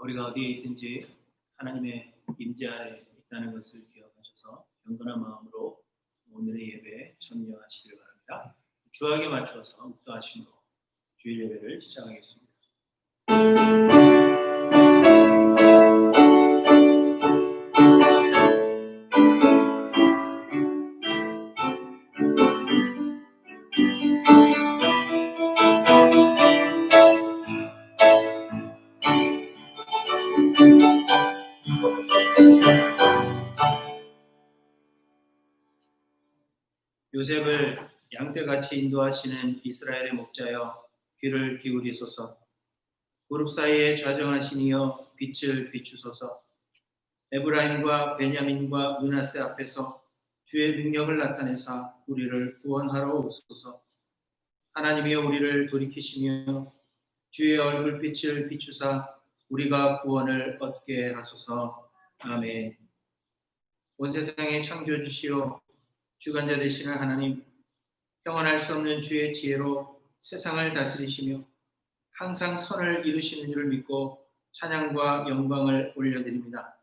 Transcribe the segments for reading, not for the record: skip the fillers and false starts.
우리가 어디에 있든지 하나님의 임재 아래 있다는 것을 기억하셔서 경건한 마음으로 오늘의 예배에 참여하시길 바랍니다. 주학에 맞춰서 묵도하심으로 주일 예배를 시작하겠습니다. 요셉을 양떼같이 인도하시는 이스라엘의 목자여 귀를 기울이소서. 무릎 사이에 좌정하시니여 빛을 비추소서. 에브라임과 베냐민과 므낫세 앞에서 주의 능력을 나타내사 우리를 구원하러 오소서. 하나님이여 우리를 돌이키시며 주의 얼굴빛을 비추사 우리가 구원을 얻게 하소서. 아멘. 온 세상의 창조주시오 주관자 되시는 하나님, 평안할 수 없는 주의 지혜로 세상을 다스리시며 항상 선을 이루시는 줄 믿고 찬양과 영광을 올려드립니다.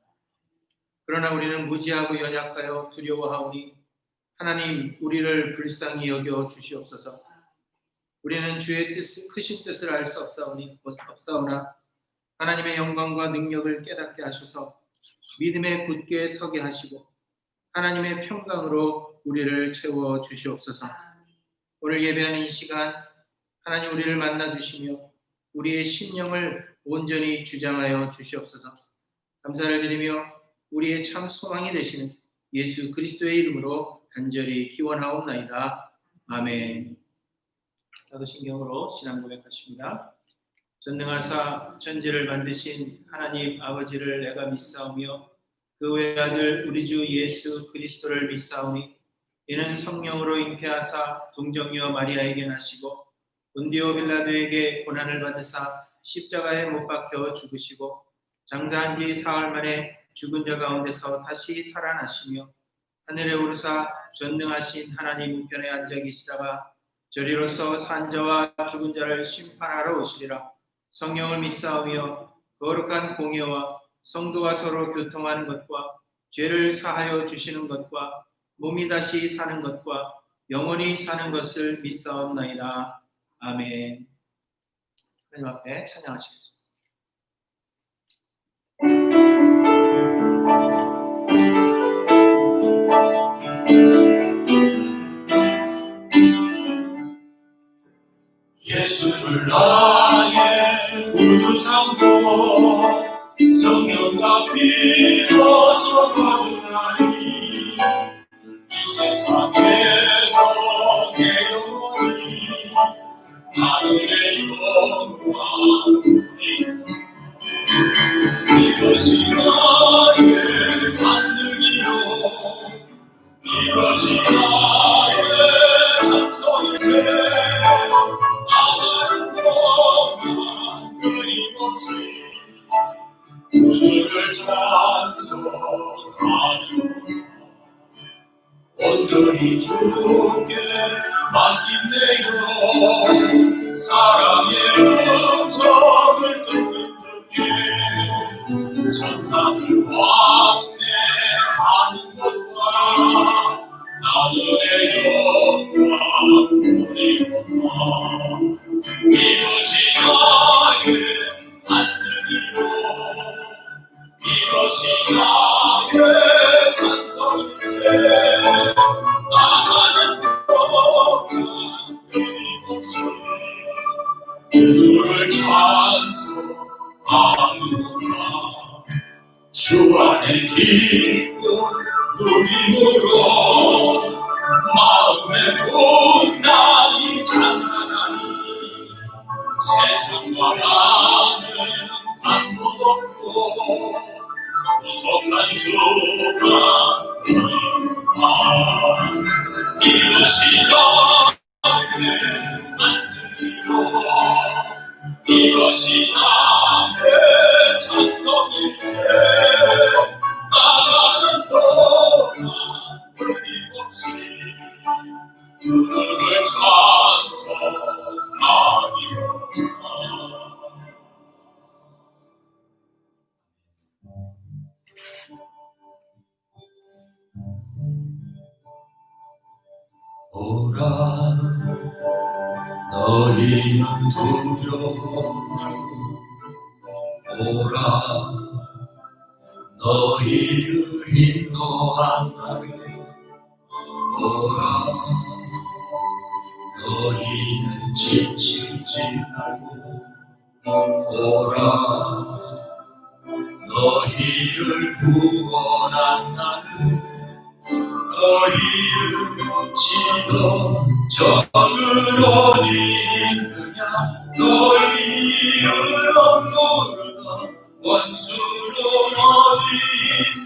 그러나 우리는 무지하고 연약하여 두려워하오니 하나님 우리를 불쌍히 여겨 주시옵소서. 우리는 주의 크신 뜻을 알 수 없사오나 하나님의 영광과 능력을 깨닫게 하셔서 믿음에 굳게 서게 하시고 하나님의 평강으로 우리를 채워 주시옵소서. 오늘 예배하는 이 시간 하나님 우리를 만나 주시며 우리의 심령을 온전히 주장하여 주시옵소서. 감사를 드리며 우리의 참 소망이 되시는 예수 그리스도의 이름으로 간절히 기원하옵나이다. 아멘. 사도신경으로 신앙 고백하십니다. 전능하사 천지를 만드신 하나님 아버지를 내가 믿사오며 그 외아들 우리 주 예수 그리스도를 믿사오니 이는 성령으로 잉태하사 동정녀 마리아에게 나시고 본디오 빌라도에게 고난을 받으사 십자가에 못 박혀 죽으시고 장사한 지 사흘 만에 죽은 자 가운데서 다시 살아나시며 하늘에 오르사 전능하신 하나님 우편에 앉아 계시다가 저리로서 산 자와 죽은 자를 심판하러 오시리라. 성령을 믿사오며 거룩한 공예와 성도와 서로 교통하는 것과 죄를 사하여 주시는 것과 몸이 다시 사는 것과 영원히 사는 것을 믿사옵나이다. 아멘. 하나님 앞에 찬양하시겠습니다. 예수를 나의 구주 삼고 성령과 비로소 거듭나니 이 세상에서 내 영혼이 하늘의 영광 이것이 나의 간증이요 이것이 나의 찬송이세 나 사는 동안 끊임없이 구주를 찬송하리라. 온전히 주께 맡긴 내 영 사랑의 음성을 듣는 중에 천상을 왕래하는 것과 하늘의 영광 누리노라. 이것이 나의 간증이요 이것이 나의 찬송일세 나 사는 동안 끊임없이 구주를 찬송하노라. 주 안에 기쁨 누림으로 마음의 풍랑이 잔잔하니 세상과 나는 한곳 없고 구속한 주가 보이구나. 이것이 나의 간증이요 이것이 나의 찬송일세 나 사는 동안 끊임없이 주를 찬송하리라. 너희는 두려워 말고 오라. 너희를 인도한 나를 오라. 너희는 지치지 말고 오라. 너희를 구원한 나를 너희를 지도 적은 어디 있느냐. 너희 이름을 모르던 원수는 어디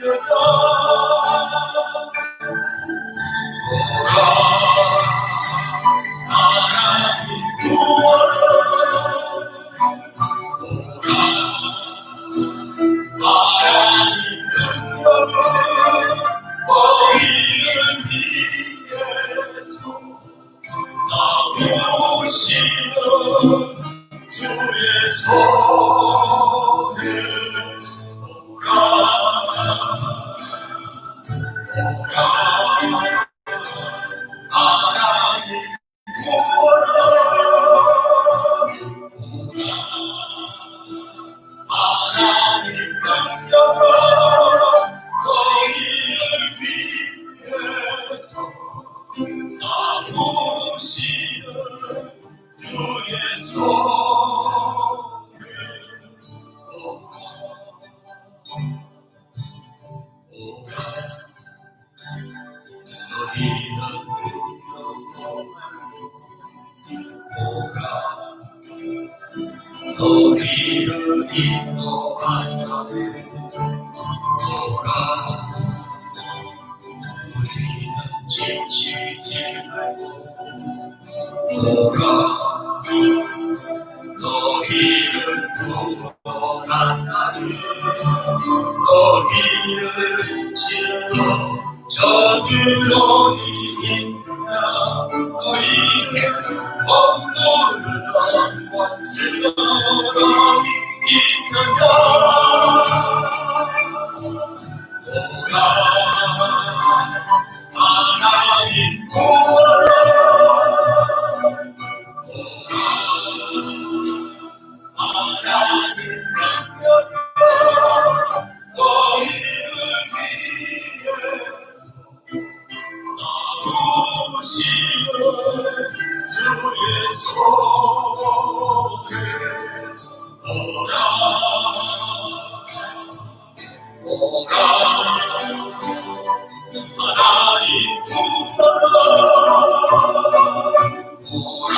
있느냐. 오라. 하나님 구원하라. 오라. 하나님 능력은 너희를 위해서 싸우시는 주의 손을 오라. 오라. 하나님 구원하라. 오라. 하나님 능력은 너희를 위해서 싸우시는 주의 손을 오라. 너희는 오라. 너희를 인도한 나를 오라. 너희는 지치지 말고 오라. 너희를 구원한 나를 너희를 지어 적은 어디 있느냐. 너희를 억누르던 원수는 어디 있느냐. 오라. 하나님 구원하라. 오라. 하나님 능력은 너희를 위해서 싸우시는 주의 손을 오라. 오라. 하나님 구원하라. 오라.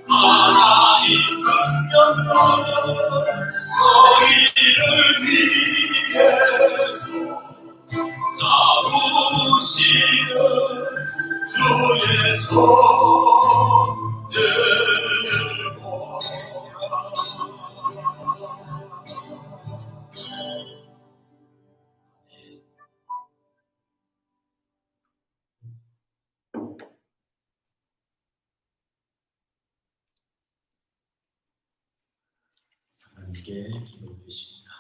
하나님 능력은 너희를 위해서 싸우시는 주의 손을 보라. 하나님께 기도드리십니다.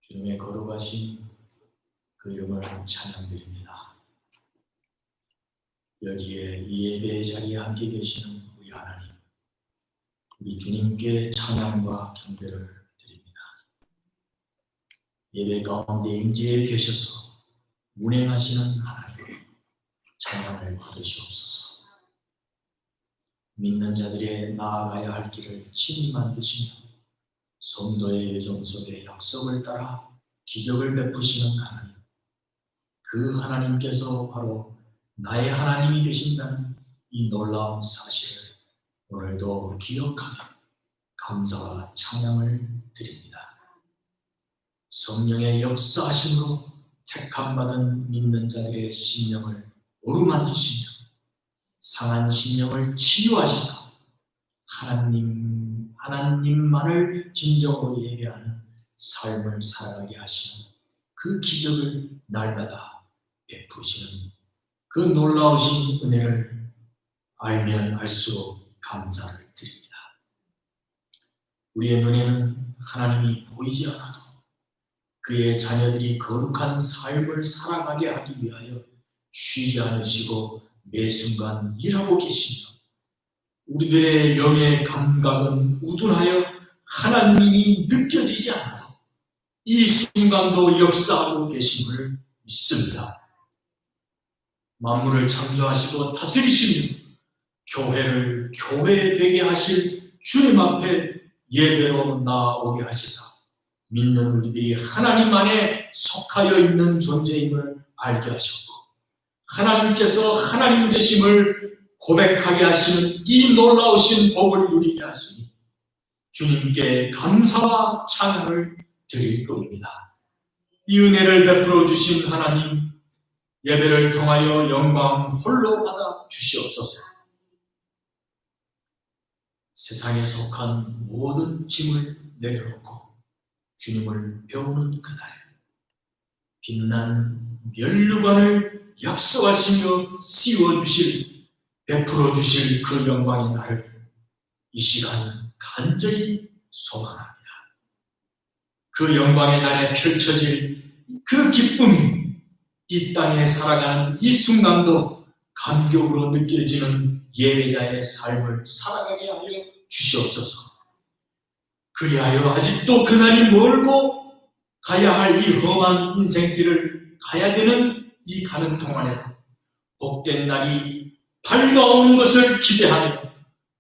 주님의 거룩하신 그 이름을 찬양드립니다. 여기에 이 예배의 자리에 함께 계시는 우리 하나님, 우리 주님께 찬양과 경배를 드립니다. 예배 가운데 임재에 계셔서 운행하시는 하나님, 찬양을 받으시옵소서. 믿는 자들의 나아가야 할 길을 친히 만드시며 성도의 예정 속에 약속을 따라 기적을 베푸시는 하나님, 그 하나님께서 바로 나의 하나님이 되신다는 이 놀라운 사실을 오늘도 기억하며 감사와 찬양을 드립니다. 성령의 역사하심으로 택함받은 믿는 자들의 심령을 어루만지시며 상한 심령을 치유하시사 하나님만을 진정으로 예배하는 삶을 살아가게 하시는 그 기적을 날마다 베푸시는 그 놀라우신 은혜를 알면 알수록 감사를 드립니다. 우리의 눈에는 하나님이 보이지 않아도 그의 자녀들이 거룩한 삶을 살아가게 하기 위하여 쉬지 않으시고 매 순간 일하고 계시며 우리들의 영의 감각은 우둔하여 하나님이 느껴지지 않아도 이 순간도 역사하고 계심을 믿습니다. 만물을 창조하시고 다스리시며 교회를 교회되게 하실 주님 앞에 예배로 나아오게 하시사 믿는 우리들이 하나님 안에 속하여 있는 존재임을 알게 하셨고 하나님께서 하나님 되심을 고백하게 하시는 이 놀라우신 복을 누리게 하시니 주님께 감사와 찬양을 드릴 겁니다. 이 은혜를 베풀어 주신 하나님, 예배를 통하여 영광 홀로 받아 주시옵소서. 세상에 속한 모든 짐을 내려놓고 주님을 배우는 그날, 빛난 면류관을 약속하시며 씌워주실, 베풀어 주실 그 영광의 날을 이 시간 간절히 소망합니다. 그 영광의 날에 펼쳐질 그 기쁨이 이 땅에 살아가는 이 순간도 감격으로 느껴지는 예배자의 삶을 살아가게 하여 주시옵소서. 그리하여 아직도 그날이 멀고 가야 할 이 험한 인생길을 가야 되는 이 가는 동안에도 복된 날이 밝아오는 것을 기대하며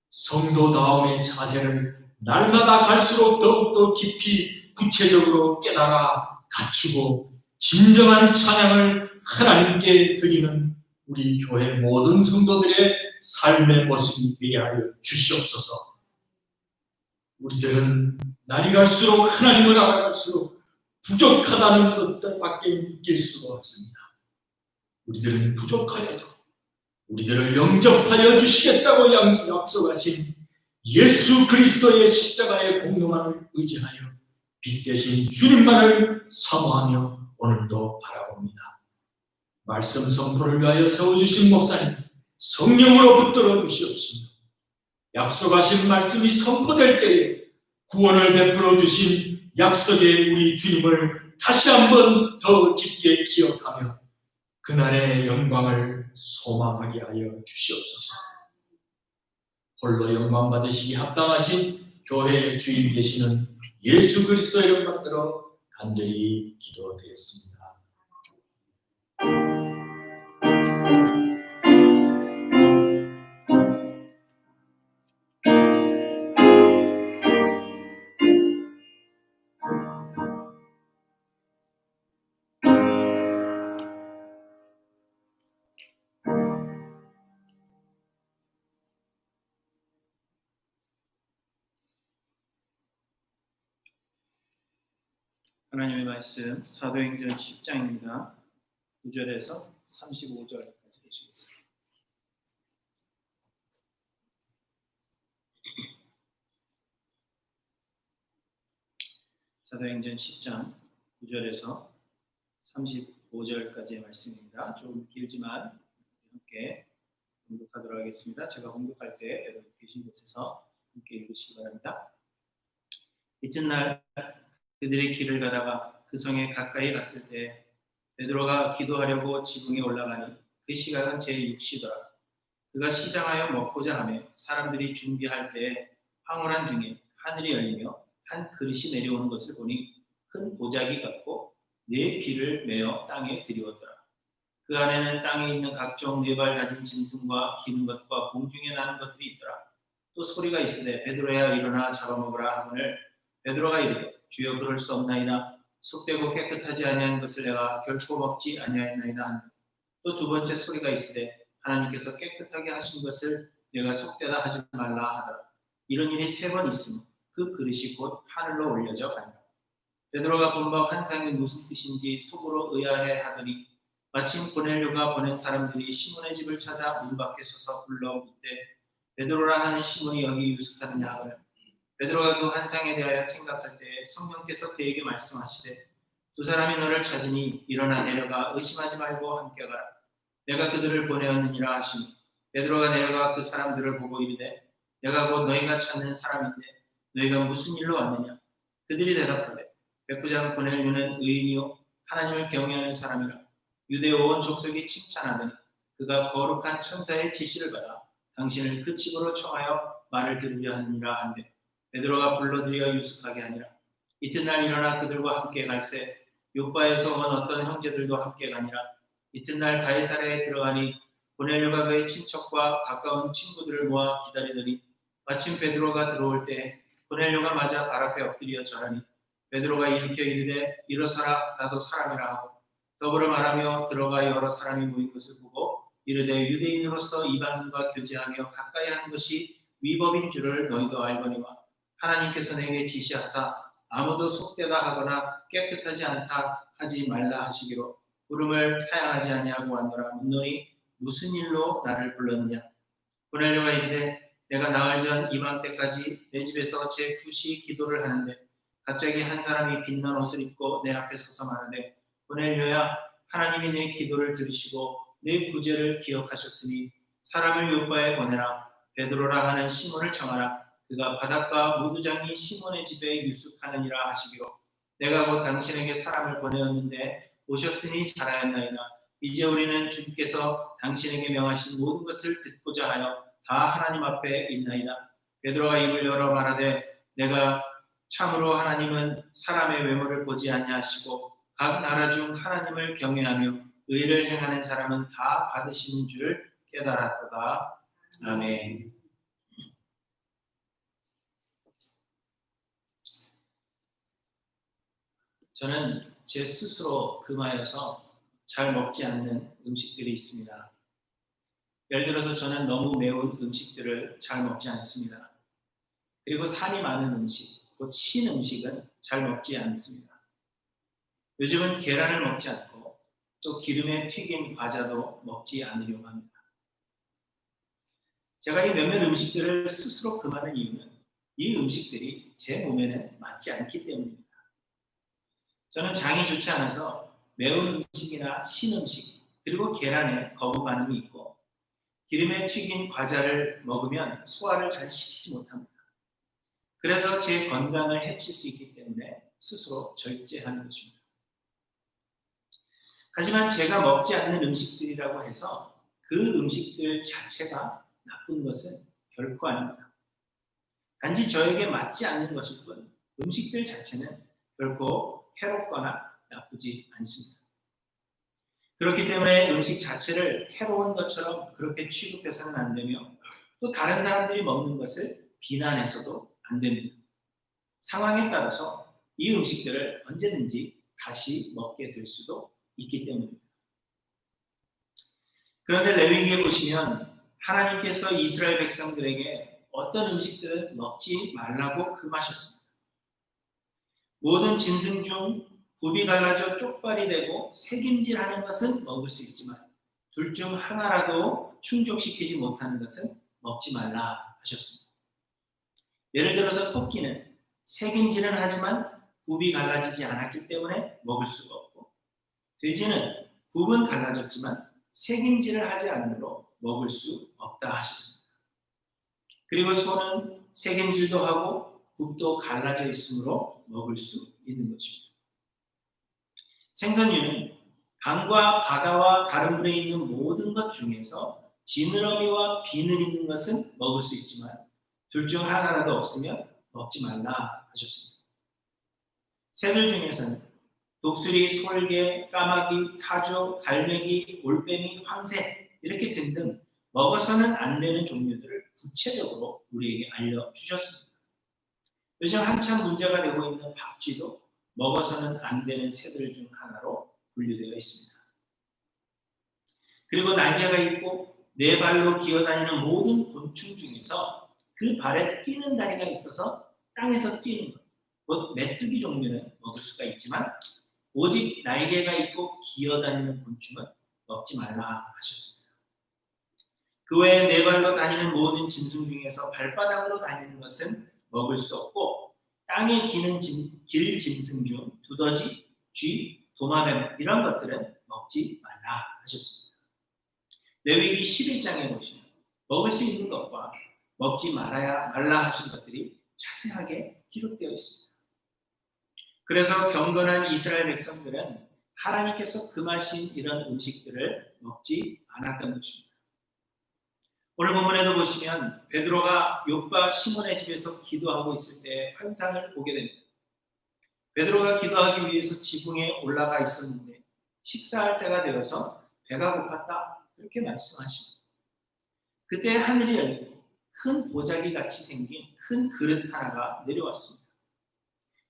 성도다움의 자세를 날마다 갈수록 더욱더 깊이 구체적으로 깨달아 갖추고 진정한 찬양을 하나님께 드리는 우리 교회 모든 성도들의 삶의 모습이 되게 하여 주시옵소서. 우리들은 날이 갈수록 하나님을 알아갈수록 부족하다는 것밖에 느낄 수가 없습니다. 우리들은 부족하여도 우리들을 영접하여 주시겠다고 약속하신 예수 그리스도의 십자가의 공로만을 의지하여 빛 대신 주님만을 사모하며 오늘도 바라봅니다. 말씀 선포를 위하여 세워주신 목사님 성령으로 붙들어 주시옵시며 약속하신 말씀이 선포될 때에 구원을 베풀어 주신 약속의 우리 주님을 다시 한번 더 깊게 기억하며 그날의 영광을 소망하게 하여 주시옵소서. 홀로 영광 받으시기 합당하신 교회의 주인 되시는 예수 그리스도의 이름 받들어 간절히 기도드렸습니다. 하나님의 말씀 사도행전 10장입니다. 9절에서 35절까지 읽으시겠습니다. 사도행전 10장 9절에서 35절까지의 말씀입니다. 좀 길지만 함께 공독하도록 하겠습니다. 제가 공독할 때 여러분 계신 곳에서 함께 읽으시기 바랍니다. 이튿날 그들의 길을 가다가 그 성에 가까이 갔을 때 베드로가 기도하려고 지붕에 올라가니 그 시각은 제6시더라. 그가 시장하여 먹고자 하며 사람들이 준비할 때에 황홀한 중에 하늘이 열리며 한 그릇이 내려오는 것을 보니 큰 보자기 같고 4귀를 메어 땅에 들이웠더라. 그 안에는 땅에 있는 각종 4발 가진 짐승과 기는 것과 공중에 나는 것들이 있더라. 또 소리가 있으되 베드로야 일어나 잡아먹으라 하거늘 베드로가 이르되 주여 그럴 수 없나이다. 속되고 깨끗하지 아니한 것을 내가 결코 먹지 아니하였나이다 하니 또 두 번째 소리가 있으되 하나님께서 깨끗하게 하신 것을 내가 속되다 하지 말라 하더라. 이런 일이 3번 있으며 그 그릇이 곧 하늘로 올려져 가니라. 베드로가 본 바 환상이 무슨 뜻인지 속으로 의아해 하더니 마침 고넬료가 보낸 사람들이 시몬의 집을 찾아 문 밖에 서서 불러 묻되 베드로라 하는 시몬이 여기 유숙하느냐 하거늘 베드로가 그 환상에 대하여 생각할 때 성령께서 그에게 말씀하시되 두 사람이 너를 찾으니 일어나 내려가 의심하지 말고 함께 가라. 내가 그들을 보내었느니라 하시니 베드로가 내려가 그 사람들을 보고 이르되 내가 곧 너희가 찾는 사람인데 너희가 무슨 일로 왔느냐. 그들이 대답하되 백부장 고넬료는 의인이요 하나님을 경외하는 사람이라. 유대 온 족속이 칭찬하더니 그가 거룩한 천사의 지시를 받아 당신을 그 집으로 청하여 말을 들으려 하니라 한데 베드로가 불러들여 유숙하게 하니라. 이튿날 일어나 그들과 함께 갈새 요바에서 온 어떤 형제들도 함께 가니라. 이튿날 가이사랴에 들어가니 고넬료가 그의 친척과 가까운 친구들을 모아 기다리더니 마침 베드로가 들어올 때 고넬료가 맞아 발 앞에 엎드려 절하니 베드로가 일으켜 이르되 일어서라 나도 사람이라 하고 더불어 말하며 들어가 여러 사람이 모인 것을 보고 이르되 유대인으로서 이방인과 교제하며 가까이 하는 것이 위법인 줄을 너희도 알거니와 하나님께서 내게 지시하사 아무도 속되다 하거나 깨끗하지 않다 하지 말라 하시기로 부름을 사양하지 아니하고 하노라. 묻노니 무슨 일로 나를 불렀느냐. 고넬료가 이르되 내가 나흘 전 이맘때까지 내 집에서 제 굿이 기도를 하는데 갑자기 한 사람이 빛난 옷을 입고 내 앞에 서서 말하되 고넬료야 하나님이 내 기도를 들으시고 내 구제를 기억하셨으니 사람을 요바에 보내라. 베드로라 하는 시몬을 청하라. 그가 바닷가 무두장이 시몬의 집에 유숙하느니라 하시기로 내가 곧 당신에게 사람을 보내었는데 오셨으니 잘하였나이다. 이제 우리는 주께서 당신에게 명하신 모든 것을 듣고자 하여 다 하나님 앞에 있나이다. 베드로가 입을 열어 말하되 내가 참으로 하나님은 사람의 외모를 보지 아니하시고 각 나라 중 하나님을 경외하며 의를 행하는 사람은 다 받으시는 줄 깨달았도다. 아멘. 저는 제 스스로 금하여서 잘 먹지 않는 음식들이 있습니다. 예를 들어서 저는 너무 매운 음식들을 잘 먹지 않습니다. 그리고 살이 많은 음식, 곧 신 음식은 잘 먹지 않습니다. 요즘은 계란을 먹지 않고 또 기름에 튀긴 과자도 먹지 않으려고 합니다. 제가 이 몇몇 음식들을 스스로 금하는 이유는 이 음식들이 제 몸에는 맞지 않기 때문입니다. 저는 장이 좋지 않아서 매운 음식이나 신 음식, 그리고 계란에 거부 반응이 있고 기름에 튀긴 과자를 먹으면 소화를 잘 시키지 못합니다. 그래서 제 건강을 해칠 수 있기 때문에 스스로 절제하는 것입니다. 하지만 제가 먹지 않는 음식들이라고 해서 그 음식들 자체가 나쁜 것은 결코 아닙니다. 단지 저에게 맞지 않는 것일 뿐 음식들 자체는 결코 해롭거나 나쁘지 않습니다. 그렇기 때문에 음식 자체를 해로운 것처럼 그렇게 취급해서는 안 되며 또 다른 사람들이 먹는 것을 비난해서도 안 됩니다. 상황에 따라서 이 음식들을 언제든지 다시 먹게 될 수도 있기 때문입니다. 그런데 레위기에 보시면 하나님께서 이스라엘 백성들에게 어떤 음식들은 먹지 말라고 금하셨습니다. 모든 짐승 중 굽이 갈라져 쪽발이 되고 새김질하는 것은 먹을 수 있지만 둘 중 하나라도 충족시키지 못하는 것은 먹지 말라 하셨습니다. 예를 들어서 토끼는 새김질은 하지만 굽이 갈라지지 않았기 때문에 먹을 수가 없고 돼지는 굽은 갈라졌지만 새김질을 하지 않으므로 먹을 수 없다 하셨습니다. 그리고 소는 새김질도 하고 굽도 갈라져 있으므로 먹을 수 있는 것입니다. 생선류는 강과 바다와 다른 물에 있는 모든 것 중에서 지느러미와 비늘 있는 것은 먹을 수 있지만 둘 중 하나라도 없으면 먹지 말라 하셨습니다. 새들 중에서는 독수리, 솔개, 까마귀, 타조, 갈매기, 올빼미, 황새 이렇게 등등 먹어서는 안 되는 종류들을 구체적으로 우리에게 알려주셨습니다. 요즘 한참 문제가 되고 있는 박쥐도 먹어서는 안 되는 새들 중 하나로 분류되어 있습니다. 그리고 날개가 있고 네 발로 기어다니는 모든 곤충 중에서 그 발에 뛰는 다리가 있어서 땅에서 뛰는 것, 곧 메뚜기 종류는 먹을 수가 있지만 오직 날개가 있고 기어다니는 곤충은 먹지 말라 하셨습니다. 그 외에 네 발로 다니는 모든 짐승 중에서 발바닥으로 다니는 것은 먹을 수 없고 땅에 기는 길 짐승 중 두더지, 쥐, 도마뱀 이런 것들은 먹지 말라 하셨습니다. 레위기 11장에 보시면 먹을 수 있는 것과 먹지 말라 하신 것들이 자세하게 기록되어 있습니다. 그래서 경건한 이스라엘 백성들은 하나님께서 금하신 이런 음식들을 먹지 않았던 것입니다. 오늘 본문에도 보시면 베드로가 욥과 시몬의 집에서 기도하고 있을 때 환상을 보게 됩니다. 베드로가 기도하기 위해서 지붕에 올라가 있었는데 식사할 때가 되어서 배가 고팠다 그렇게 말씀하십니다. 그때 하늘이 열리고 큰 보자기 같이 생긴 큰 그릇 하나가 내려왔습니다.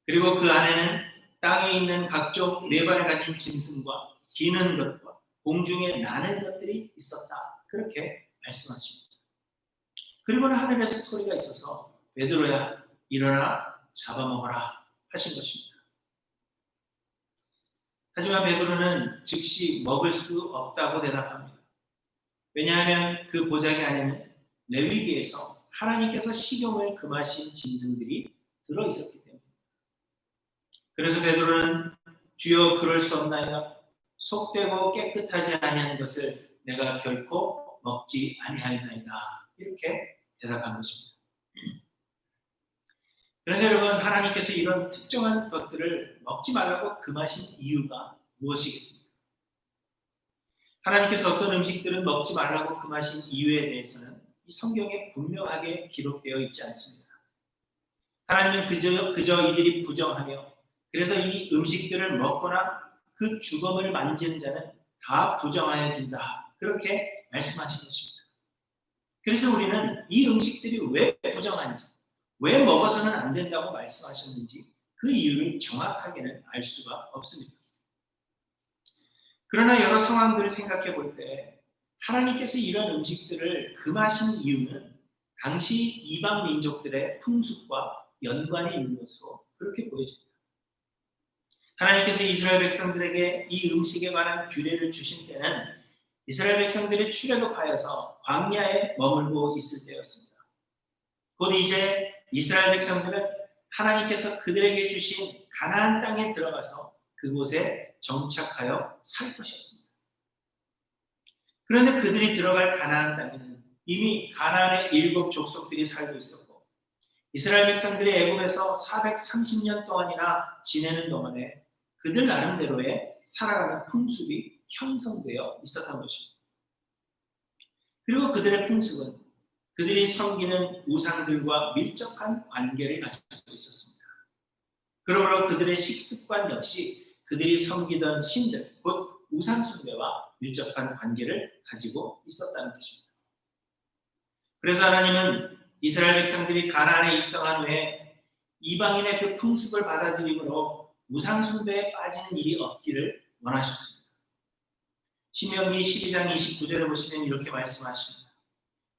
그리고 그 안에는 땅에 있는 각종 네 발을 가진 짐승과 기는 것과 공중에 나는 것들이 있었다 그렇게 말씀하십니다. 그리고는 하늘에서 소리가 있어서 베드로야 일어나 잡아먹어라 하신 것입니다. 하지만 베드로는 즉시 먹을 수 없다고 대답합니다. 왜냐하면 그 보자기 안에는 레위기에서 하나님께서 식용을 금하신 짐승들이 들어있었기 때문입니다. 그래서 베드로는 주여 그럴 수 없나이다. 속되고 깨끗하지 아니한 것을 내가 결코 먹지 아니하리나이다. 이렇게 대답한 것입니다. 그런데 여러분, 하나님께서 이런 특정한 것들을 먹지 말라고 금하신 이유가 무엇이겠습니까? 하나님께서 어떤 음식들은 먹지 말라고 금하신 이유에 대해서는 이 성경에 분명하게 기록되어 있지 않습니다. 하나님은 그저 이들이 부정하며 그래서 이 음식들을 먹거나 그 주검을 만지는 자는 다 부정하여진다. 그렇게 말씀하신 것입니다. 그래서 우리는 이 음식들이 왜 부정한지, 왜 먹어서는 안 된다고 말씀하셨는지 그 이유를 정확하게는 알 수가 없습니다. 그러나 여러 상황들을 생각해 볼 때 하나님께서 이런 음식들을 금하신 이유는 당시 이방 민족들의 풍습과 연관이 있는 것으로 그렇게 보여집니다. 하나님께서 이스라엘 백성들에게 이 음식에 관한 규례를 주신 때는 이스라엘 백성들이 출애굽하여서 광야에 머물고 있을 때였습니다. 곧 이제 이스라엘 백성들은 하나님께서 그들에게 주신 가나안 땅에 들어가서 그곳에 정착하여 살 것이었습니다. 그런데 그들이 들어갈 가나안 땅에는 이미 가나안의 7 족속들이 살고 있었고 이스라엘 백성들이 애굽에서 430년 동안이나 지내는 동안에 그들 나름대로의 살아가는 풍습이 형성되어 있었던 것입니다. 그리고 그들의 풍습은 그들이 섬기는 우상들과 밀접한 관계를 가지고 있었습니다. 그러므로 그들의 식습관 역시 그들이 섬기던 신들, 곧 우상숭배와 밀접한 관계를 가지고 있었다는 것입니다. 그래서 하나님은 이스라엘 백성들이 가나안에 입성한 후에 이방인의 그 풍습을 받아들임으로 우상숭배에 빠지는 일이 없기를 원하셨습니다. 신명기 12장 29절에 보시면 이렇게 말씀하십니다.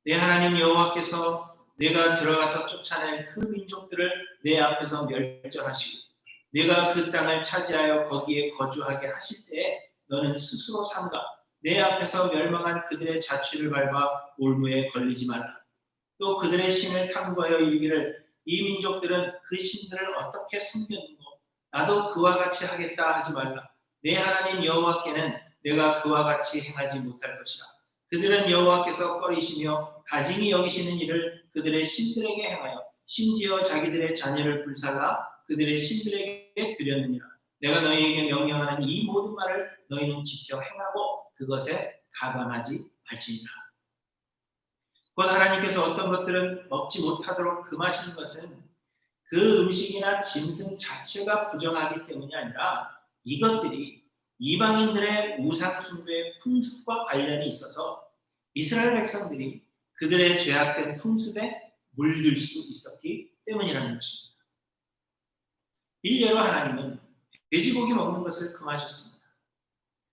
내 하나님 여호와께서 내가 들어가서 쫓아낼 그 민족들을 내 앞에서 멸절하시고 내가 그 땅을 차지하여 거기에 거주하게 하실 때에 너는 스스로 삼가 내 앞에서 멸망한 그들의 자취를 밟아 올무에 걸리지 말라. 또 그들의 신을 탐구하여 이르기를 이 민족들은 그 신들을 어떻게 섬겼는고 나도 그와 같이 하겠다 하지 말라. 내 하나님 여호와께는 내가 그와 같이 행하지 못할 것이라. 그들은 여호와께서 꺼리시며 가증히 여기시는 일을 그들의 신들에게 행하여 심지어 자기들의 자녀를 불살라 그들의 신들에게 드렸느니라. 내가 너희에게 명령하는 이 모든 말을 너희는 지켜 행하고 그것에 가감하지 말지니라. 곧 하나님께서 어떤 것들은 먹지 못하도록 금하시는 것은 그 음식이나 짐승 자체가 부정하기 때문이 아니라 이것들이 이방인들의 우상숭배의 풍습과 관련이 있어서 이스라엘 백성들이 그들의 죄악된 풍습에 물들 수 있었기 때문이라는 것입니다. 일례로 하나님은 돼지고기 먹는 것을 금하셨습니다.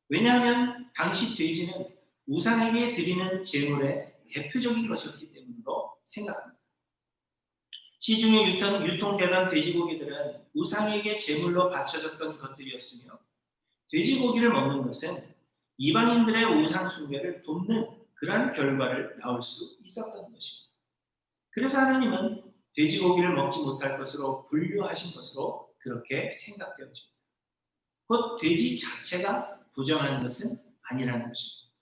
왜냐하면 당시 돼지는 우상에게 드리는 제물의 대표적인 것이었기 때문으로 생각합니다. 시중에 유통되던 돼지고기들은 우상에게 제물로 바쳐졌던 것들이었으며 돼지고기를 먹는 것은 이방인들의 우상 숭배를 돕는 그러한 결과를 낳을 수 있었던 것입니다. 그래서 하나님은 돼지고기를 먹지 못할 것으로 분류하신 것으로 그렇게 생각되어집니다. 곧 돼지 자체가 부정한 것은 아니라는 것입니다.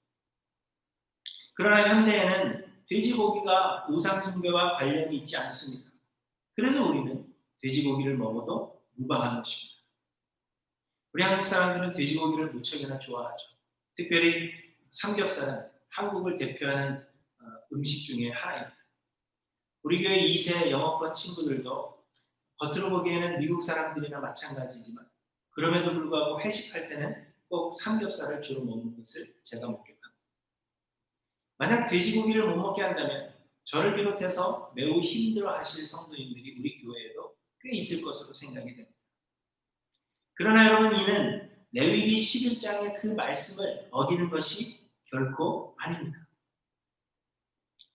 그러나 현대에는 돼지고기가 우상 숭배와 관련이 있지 않습니다. 그래서 우리는 돼지고기를 먹어도 무방한 것입니다. 우리 한국 사람들은 돼지고기를 무척이나 좋아하죠. 특별히 삼겹살은 한국을 대표하는 음식 중에 하나입니다. 우리 교회 2세 영어권 친구들도 겉으로 보기에는 미국 사람들이나 마찬가지지만 그럼에도 불구하고 회식할 때는 꼭 삼겹살을 주로 먹는 것을 제가 목격합니다. 만약 돼지고기를 못 먹게 한다면 저를 비롯해서 매우 힘들어하실 성도님들이 우리 교회에도 꽤 있을 것으로 생각이 됩니다. 그러나 여러분, 이는 레위기 11장의 그 말씀을 어기는 것이 결코 아닙니다.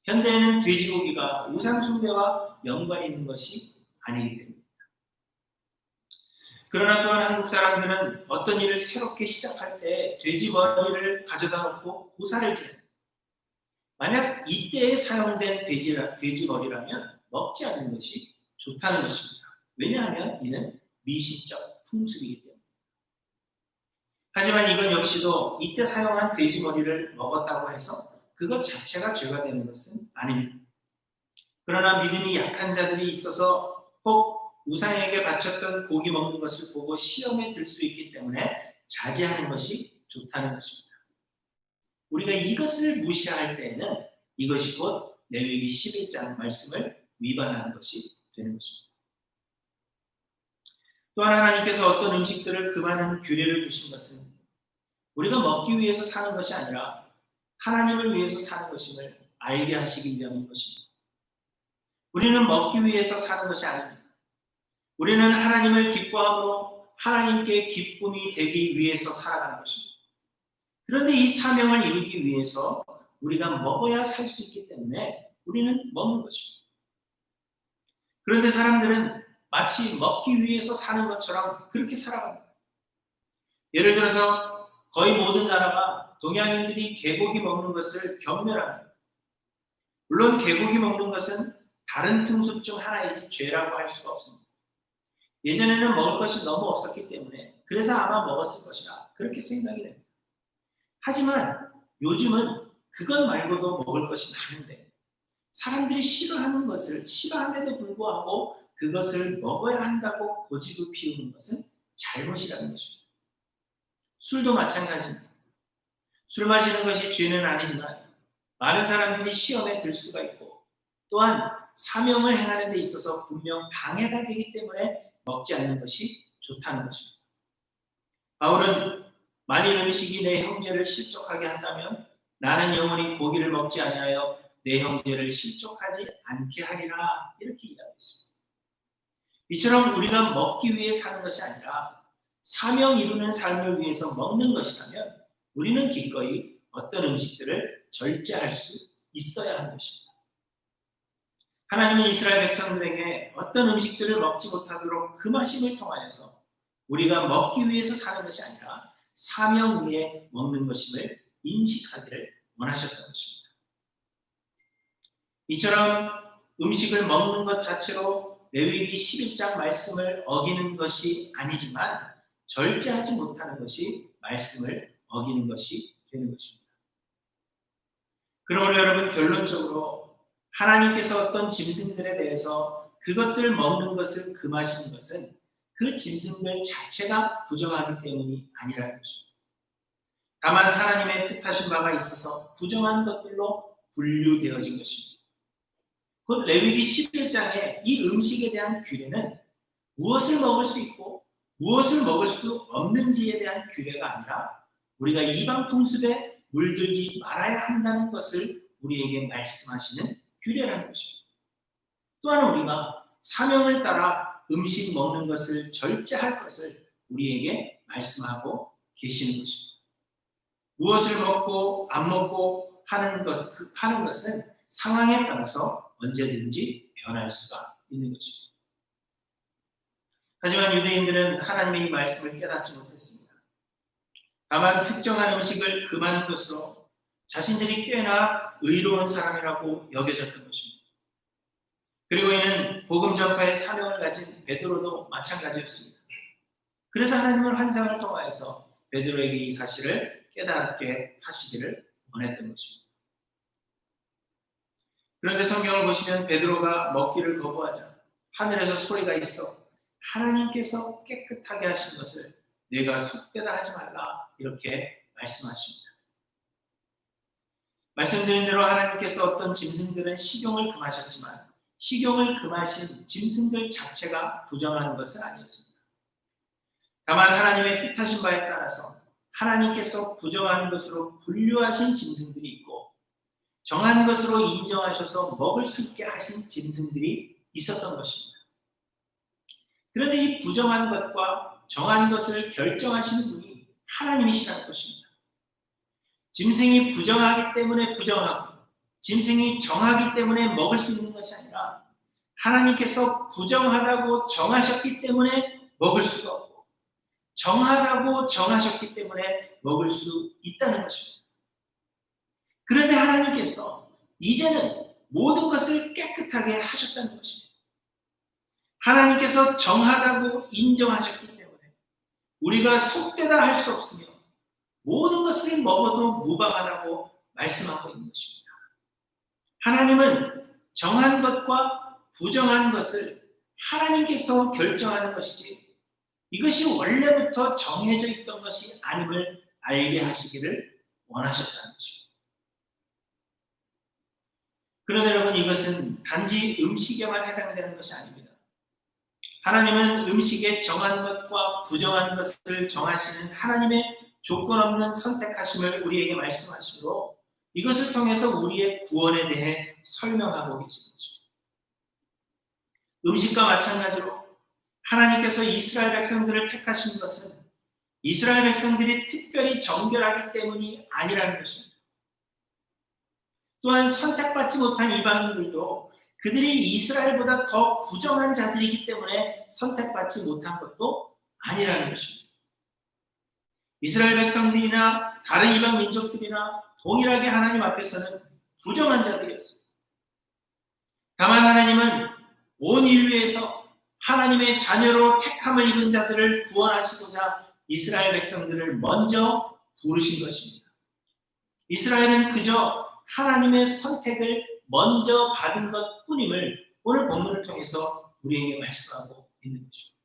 현대에는 돼지고기가 우상숭배와 연관이 있는 것이 아니기 때문입니다. 그러나 또한 한국 사람들은 어떤 일을 새롭게 시작할 때 돼지 머리를 가져다 놓고 고사를 지냅니다. 만약 이때에 사용된 돼지 머리라면 먹지 않는 것이 좋다는 것입니다. 왜냐하면 이는 미신적 풍습이기 때문입니다. 하지만 이건 역시도 이때 사용한 돼지 머리를 먹었다고 해서 그것 자체가 죄가 되는 것은 아닙니다. 그러나 믿음이 약한 자들이 있어서 혹 우상에게 바쳤던 고기 먹는 것을 보고 시험에 들 수 있기 때문에 자제하는 것이 좋다는 것입니다. 우리가 이것을 무시할 때에는 이것이 곧 레위기 11장 말씀을 위반하는 것이 되는 것입니다. 또한 하나님께서 어떤 음식들을 금하는 규례를 주신 것은 우리가 먹기 위해서 사는 것이 아니라 하나님을 위해서 사는 것임을 알게 하시기 위함인 것입니다. 우리는 먹기 위해서 사는 것이 아닙니다. 우리는 하나님을 기뻐함으로 하나님께 기쁨이 되기 위해서 살아가는 것입니다. 그런데 이 사명을 이루기 위해서 우리가 먹어야 살 수 있기 때문에 우리는 먹는 것입니다. 그런데 사람들은 마치 먹기 위해서 사는 것처럼 그렇게 살아갑니다. 예를 들어서 거의 모든 나라가 동양인들이 개고기 먹는 것을 경멸합니다. 물론 개고기 먹는 것은 다른 풍습 중 하나이지 죄라고 할 수가 없습니다. 예전에는 먹을 것이 너무 없었기 때문에 그래서 아마 먹었을 것이라 그렇게 생각이 됩니다. 하지만 요즘은 그것 말고도 먹을 것이 많은데 사람들이 싫어하는 것을 싫어함에도 불구하고 그것을 먹어야 한다고 고집을 피우는 것은 잘못이라는 것입니다. 술도 마찬가지입니다. 술 마시는 것이 죄는 아니지만 많은 사람들이 시험에 들 수가 있고 또한 사명을 행하는 데 있어서 분명 방해가 되기 때문에 먹지 않는 것이 좋다는 것입니다. 바울은 만일 음식이 내 형제를 실족하게 한다면 나는 영원히 고기를 먹지 아니하여 내 형제를 실족하지 않게 하리라 이렇게 이야기했습니다. 이처럼 우리가 먹기 위해 사는 것이 아니라 사명 이루는 삶을 위해서 먹는 것이라면 우리는 기꺼이 어떤 음식들을 절제할 수 있어야 하는 것입니다. 하나님은 이스라엘 백성들에게 어떤 음식들을 먹지 못하도록 금하심을 통하여서 우리가 먹기 위해서 사는 것이 아니라 사명 위에 먹는 것임을 인식하기를 원하셨던 것입니다. 이처럼 음식을 먹는 것 자체로 레위기 11장 말씀을 어기는 것이 아니지만 절제하지 못하는 것이 말씀을 어기는 것이 되는 것입니다. 그러므로 여러분, 결론적으로 하나님께서 어떤 짐승들에 대해서 그것들 먹는 것을 금하신 것은 그 짐승들 자체가 부정하기 때문이 아니라는 것입니다. 다만 하나님의 뜻하신 바가 있어서 부정한 것들로 분류되어진 것입니다. 곧 레위기 11장의 이 음식에 대한 규례는 무엇을 먹을 수 있고 무엇을 먹을 수 없는지에 대한 규례가 아니라 우리가 이방 풍습에 물들지 말아야 한다는 것을 우리에게 말씀하시는 규례라는 것입니다. 또한 우리가 사명을 따라 음식 먹는 것을 절제할 것을 우리에게 말씀하고 계시는 것입니다. 무엇을 먹고 안 먹고 하는 것은 상황에 따라서 언제든지 변할 수가 있는 것입니다. 하지만 유대인들은 하나님의 이 말씀을 깨닫지 못했습니다. 다만 특정한 음식을 금하는 것으로 자신들이 꽤나 의로운 사람이라고 여겨졌던 것입니다. 그리고 이는 복음 전파의 사명을 가진 베드로도 마찬가지였습니다. 그래서 하나님은 환상을 통하여서 베드로에게 이 사실을 깨닫게 하시기를 원했던 것입니다. 그런데 성경을 보시면 베드로가 먹기를 거부하자 하늘에서 소리가 있어 하나님께서 깨끗하게 하신 것을 내가 속되다 하지 말라 이렇게 말씀하십니다. 말씀드린 대로 하나님께서 어떤 짐승들은 식용을 금하셨지만 식용을 금하신 짐승들 자체가 부정하는 것은 아니었습니다. 다만 하나님의 뜻하신 바에 따라서 하나님께서 부정하는 것으로 분류하신 짐승들이 있고 정한 것으로 인정하셔서 먹을 수 있게 하신 짐승들이 있었던 것입니다. 그런데 이 부정한 것과 정한 것을 결정하시는 분이 하나님이시라는 것입니다. 짐승이 부정하기 때문에 부정하고 짐승이 정하기 때문에 먹을 수 있는 것이 아니라 하나님께서 부정하다고 정하셨기 때문에 먹을 수가 없고 정하다고 정하셨기 때문에 먹을 수 있다는 것입니다. 그런데 하나님께서 이제는 모든 것을 깨끗하게 하셨다는 것입니다. 하나님께서 정하다고 인정하셨기 때문에 우리가 속되다 할 수 없으며 모든 것을 먹어도 무방하다고 말씀하고 있는 것입니다. 하나님은 정한 것과 부정한 것을 하나님께서 결정하는 것이지 이것이 원래부터 정해져 있던 것이 아님을 알게 하시기를 원하셨다는 것입니다. 그런데 여러분 이것은 단지 음식에만 해당되는 것이 아닙니다. 하나님은 음식에 정한 것과 부정한 것을 정하시는 하나님의 조건 없는 선택하심을 우리에게 말씀하시므로 이것을 통해서 우리의 구원에 대해 설명하고 계신 것입니다. 음식과 마찬가지로 하나님께서 이스라엘 백성들을 택하신 것은 이스라엘 백성들이 특별히 정결하기 때문이 아니라는 것입니다. 또한 선택받지 못한 이방인들도 그들이 이스라엘보다 더 부정한 자들이기 때문에 선택받지 못한 것도 아니라는 것입니다. 이스라엘 백성들이나 다른 이방 민족들이나 동일하게 하나님 앞에서는 부정한 자들이었습니다. 다만 하나님은 온 인류에서 하나님의 자녀로 택함을 입은 자들을 구원하시고자 이스라엘 백성들을 먼저 부르신 것입니다. 이스라엘은 그저 하나님의 선택을 먼저 받은 것뿐임을 오늘 본문을 통해서 우리에게 말씀하고 있는 것입니다.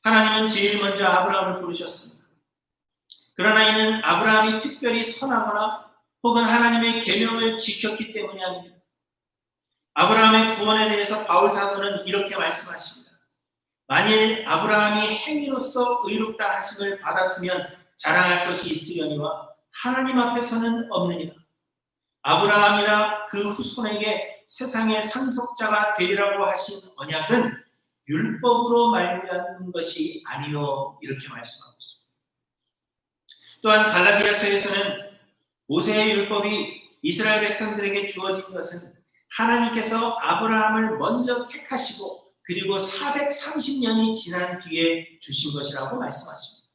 하나님은 제일 먼저 아브라함을 부르셨습니다. 그러나 이는 아브라함이 특별히 선하거나 혹은 하나님의 계명을 지켰기 때문이 아닙니다. 아브라함의 구원에 대해서 바울 사도는 이렇게 말씀하십니다. 만일 아브라함이 행위로서 의롭다 하심을 받았으면 자랑할 것이 있으려니와 하나님 앞에서는 없느니라. 아브라함이나 그 후손에게 세상의 상속자가 되리라고 하신 언약은 율법으로 말미암은 것이 아니요 이렇게 말씀하고 있습니다. 또한 갈라디아서에서는 모세의 율법이 이스라엘 백성들에게 주어진 것은 하나님께서 아브라함을 먼저 택하시고 그리고 430년이 지난 뒤에 주신 것이라고 말씀하십니다.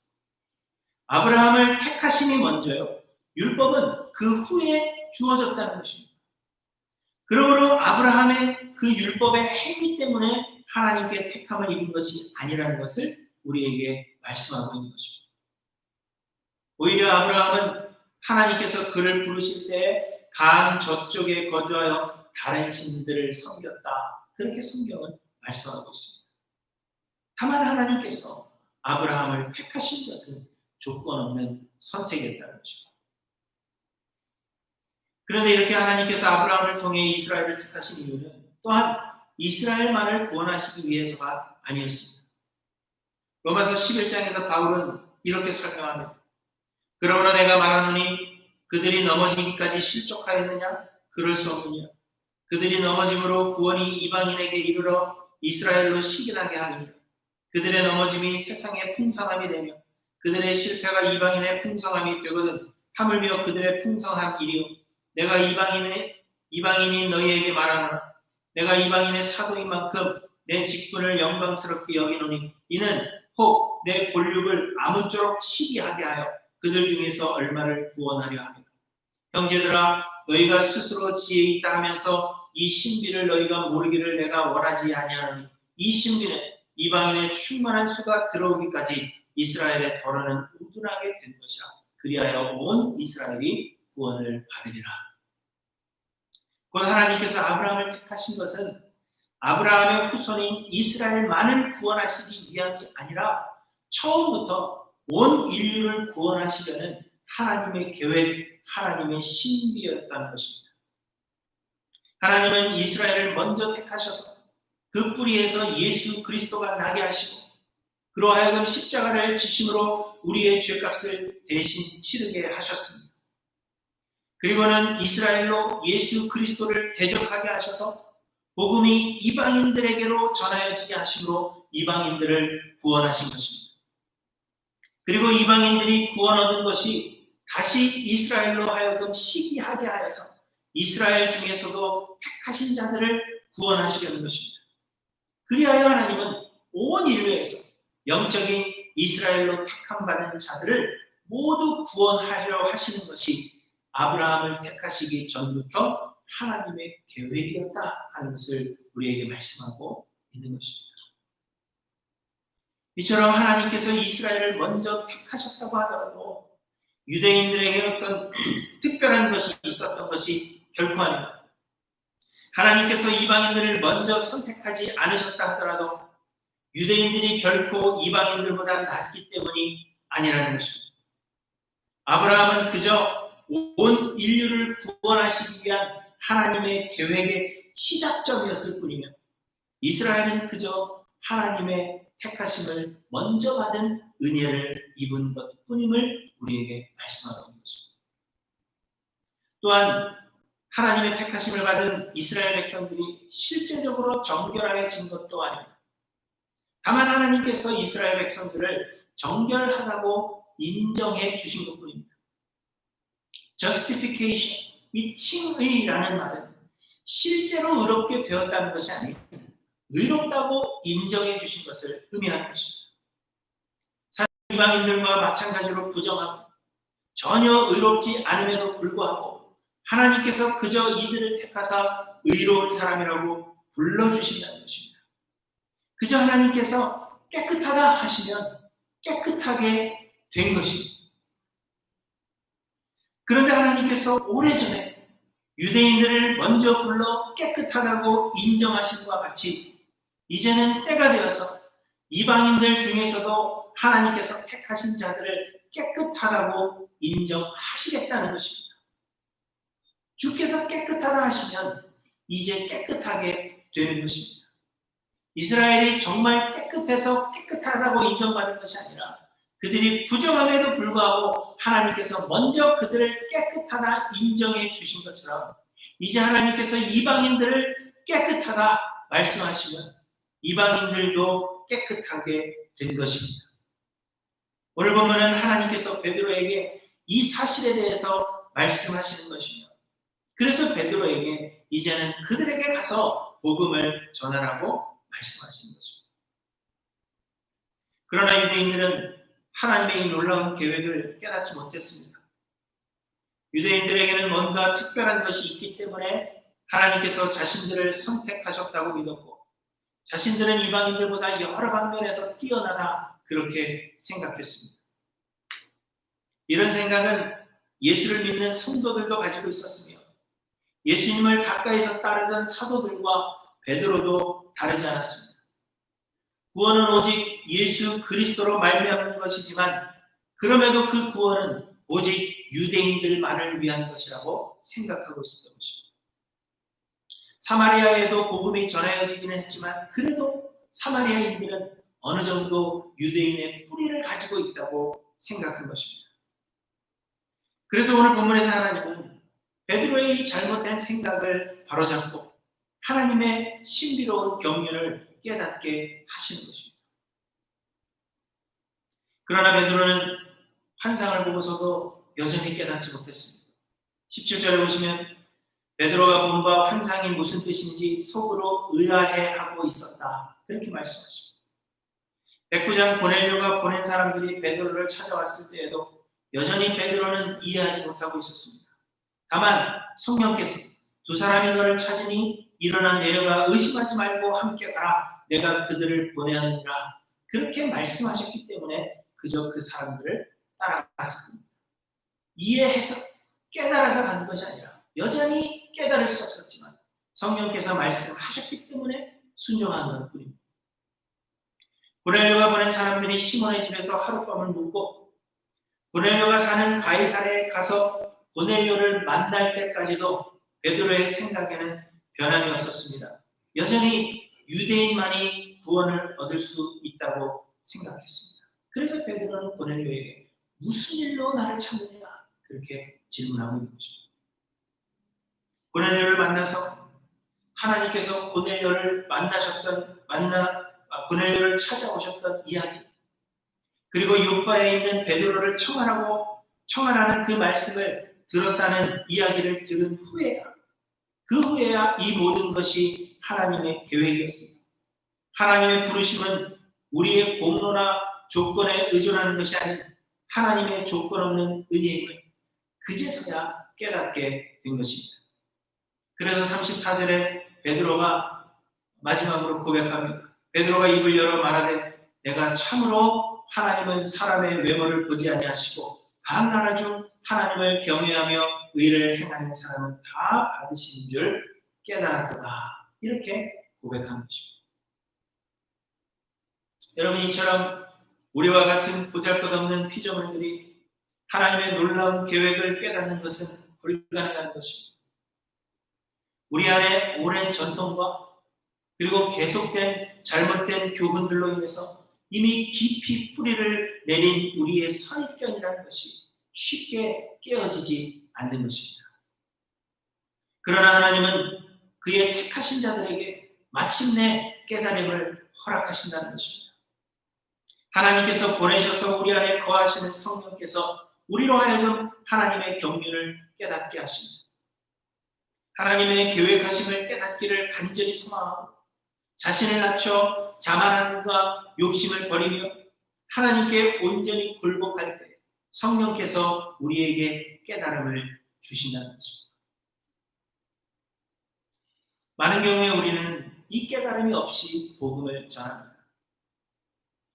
아브라함을 택하심이 먼저요. 율법은 그 후에 주어졌다는 것입니다. 그러므로 아브라함의 그 율법의 행위 때문에 하나님께 택함을 입은 것이 아니라는 것을 우리에게 말씀하고 있는 것입니다. 오히려 아브라함은 하나님께서 그를 부르실 때 강 저쪽에 거주하여 다른 신들을 섬겼다. 그렇게 성경은 말씀하고 있습니다. 다만 하나님께서 아브라함을 택하신 것은 조건 없는 선택이었다는 것입니다. 그런데 이렇게 하나님께서 아브라함을 통해 이스라엘을 택하신 이유는 또한 이스라엘만을 구원하시기 위해서가 아니었습니다. 로마서 11장에서 바울은 이렇게 설명합니다. 그러므로 내가 말하노니 그들이 넘어지기까지 실족하였느냐? 그럴 수 없느냐? 그들이 넘어짐으로 구원이 이방인에게 이르러 이스라엘로 식인하게 하느냐? 그들의 넘어짐이 세상의 풍성함이 되며 그들의 실패가 이방인의 풍성함이 되거든 하물며 그들의 풍성한 일이요 내가 이방인이 너희에게 말하노라. 내가 이방인의 사도인 만큼 내 직분을 영광스럽게 여기노니 이는 혹 내 권력을 아무쪼록 시기하게 하여 그들 중에서 얼마를 구원하려 합니다. 형제들아 너희가 스스로 지혜 있다 하면서 이 신비를 너희가 모르기를 내가 원하지 아니하노니 이 신비는 이방인의 충만한 수가 들어오기까지 이스라엘의 덜어는 우둔하게 된 것이라. 그리하여 온 이스라엘이 구원을 받으리라. 곧 하나님께서 아브라함을 택하신 것은 아브라함의 후손인 이스라엘만을 구원하시기 위함이 아니라 처음부터 온 인류를 구원하시려는 하나님의 계획, 하나님의 신비였다는 것입니다. 하나님은 이스라엘을 먼저 택하셔서 그 뿌리에서 예수 그리스도가 나게 하시고 그로 하여금 십자가를 지심으로 우리의 죄값을 대신 치르게 하셨습니다. 그리고는 이스라엘로 예수 그리스도를 대적하게 하셔서 복음이 이방인들에게로 전하여지게 하심으로 이방인들을 구원하신 것입니다. 그리고 이방인들이 구원 얻은 것이 다시 이스라엘로 하여금 시기하게 하여서 이스라엘 중에서도 택하신 자들을 구원하시려는 것입니다. 그리하여 하나님은 온 인류에서 영적인 이스라엘로 택함받은 자들을 모두 구원하려 하시는 것이 아브라함을 택하시기 전부터 하나님의 계획이었다 하는 것을 우리에게 말씀하고 있는 것입니다. 이처럼 하나님께서 이스라엘을 먼저 택하셨다고 하더라도 유대인들에게 어떤 특별한 것이 있었던 것이 결코 아닙니다. 하나님께서 이방인들을 먼저 선택하지 않으셨다 하더라도 유대인들이 결코 이방인들보다 낫기 때문이 아니라는 것입니다. 아브라함은 그저 온 인류를 구원하시기 위한 하나님의 계획의 시작점이었을 뿐이며 이스라엘은 그저 하나님의 택하심을 먼저 받은 은혜를 입은 것뿐임을 우리에게 말씀하고 있는 것입니다. 또한 하나님의 택하심을 받은 이스라엘 백성들이 실제적으로 정결하여진 것도 아닙니다. 다만 하나님께서 이스라엘 백성들을 정결하다고 인정해 주신 것뿐입니다. justification, 이 칭의라는 말은 실제로 의롭게 되었다는 것이 아니고 의롭다고 인정해 주신 것을 의미하는 것입니다. 사실 이방인들과 마찬가지로 부정하고 전혀 의롭지 않음에도 불구하고 하나님께서 그저 이들을 택하사 의로운 사람이라고 불러주신다는 것입니다. 그저 하나님께서 깨끗하다 하시면 깨끗하게 된 것입니다. 그런데 하나님께서 오래전에 유대인들을 먼저 불러 깨끗하다고 인정하신 것과 같이 이제는 때가 되어서 이방인들 중에서도 하나님께서 택하신 자들을 깨끗하다고 인정하시겠다는 것입니다. 주께서 깨끗하다 하시면 이제 깨끗하게 되는 것입니다. 이스라엘이 정말 깨끗해서 깨끗하다고 인정받은 것이 아니라 그들이 부정함에도 불구하고 하나님께서 먼저 그들을 깨끗하다 인정해 주신 것처럼 이제 하나님께서 이방인들을 깨끗하다 말씀하시면 이방인들도 깨끗하게 된 것입니다. 오늘 보면은 하나님께서 베드로에게 이 사실에 대해서 말씀하시는 것이며 그래서 베드로에게 이제는 그들에게 가서 복음을 전하라고 말씀하시는 것입니다. 그러나 유대인들은 하나님의 이 놀라운 계획을 깨닫지 못했습니다. 유대인들에게는 뭔가 특별한 것이 있기 때문에 하나님께서 자신들을 선택하셨다고 믿었고 자신들은 이방인들보다 여러 방면에서 뛰어나다 그렇게 생각했습니다. 이런 생각은 예수를 믿는 성도들도 가지고 있었으며 예수님을 가까이서 따르던 사도들과 베드로도 다르지 않았습니다. 구원은 오직 예수 그리스도로 말미암는 것이지만 그럼에도 그 구원은 오직 유대인들만을 위한 것이라고 생각하고 있었던 것입니다. 사마리아에도 복음이 전하여지기는 했지만 그래도 사마리아인들은 어느 정도 유대인의 뿌리를 가지고 있다고 생각한 것입니다. 그래서 오늘 본문에서 하나님은 베드로의 이 잘못된 생각을 바로잡고 하나님의 신비로운 경륜을 깨닫게 하시는 것입니다. 그러나 베드로는 환상을 보고서도 여전히 깨닫지 못했습니다. 17절에 보시면 베드로가 본 바 환상이 무슨 뜻인지 속으로 의아해하고 있었다. 그렇게 말씀하십니다. 백부장 고넬료가 보낸 사람들이 베드로를 찾아왔을 때에도 여전히 베드로는 이해하지 못하고 있었습니다. 다만 성령께서 두 사람이 너를 찾으니 일어나 내려가 의심하지 말고 함께 가라. 내가 그들을 보내느니라. 그렇게 말씀하셨기 때문에 그저 그 사람들을 따라갔습니다. 이해해서 깨달아서 가는 것이 아니라 여전히 깨달을 수 없었지만 성령께서 말씀하셨기 때문에 순종하는 것뿐입니다. 고넬료가 보낸 사람들이 시몬의 집에서 하룻밤을 묵고 고넬료가 사는 가이사랴에 가서 고넬료를 만날 때까지도 베드로의 생각에는 변함이 없었습니다. 여전히 유대인만이 구원을 얻을 수 있다고 생각했습니다. 그래서 베드로는 고넬료에게 무슨 일로 나를 찾느냐 그렇게 질문하고 있는 것입니다. 고넬료를 만나서 하나님께서 고넬료를 찾아오셨던 이야기, 그리고 요바에 있는 베드로를 청하라는 그 말씀을 들었다는 이야기를 들은 후에야 이 모든 것이 하나님의 계획이었습니다. 하나님의 부르심은 우리의 공로나 조건에 의존하는 것이 아닌 하나님의 조건 없는 은혜임을 그제서야 깨닫게 된 것입니다. 그래서 34절에 베드로가 마지막으로 고백합니다. 베드로가 입을 열어 말하되 내가 참으로 하나님은 사람의 외모를 보지 아니하시고 각 나라 중 하나님을 경외하며 의를 행하는 사람은 다 받으시는 줄 깨달았도다. 이렇게 고백한 것입니다. 여러분, 이처럼 우리와 같은 보잘것없는 피조물들이 하나님의 놀라운 계획을 깨닫는 것은 불가능한 것입니다. 우리 안에 오랜 전통과 그리고 계속된 잘못된 교훈들로 인해서 이미 깊이 뿌리를 내린 우리의 선입견이라는 것이 쉽게 깨어지지 않는 것입니다. 그러나 하나님은 그의 택하신 자들에게 마침내 깨달음을 허락하신다는 것입니다. 하나님께서 보내셔서 우리 안에 거하시는 성령께서 우리로 하여금 하나님의 경륜을 깨닫게 하십니다. 하나님의 계획하심을 깨닫기를 간절히 소망하고 자신을 낮춰 자만함과 욕심을 버리며 하나님께 온전히 굴복할 때 성령께서 우리에게 깨달음을 주신다는 것입니다. 많은 경우에 우리는 이 깨달음이 없이 복음을 전합니다.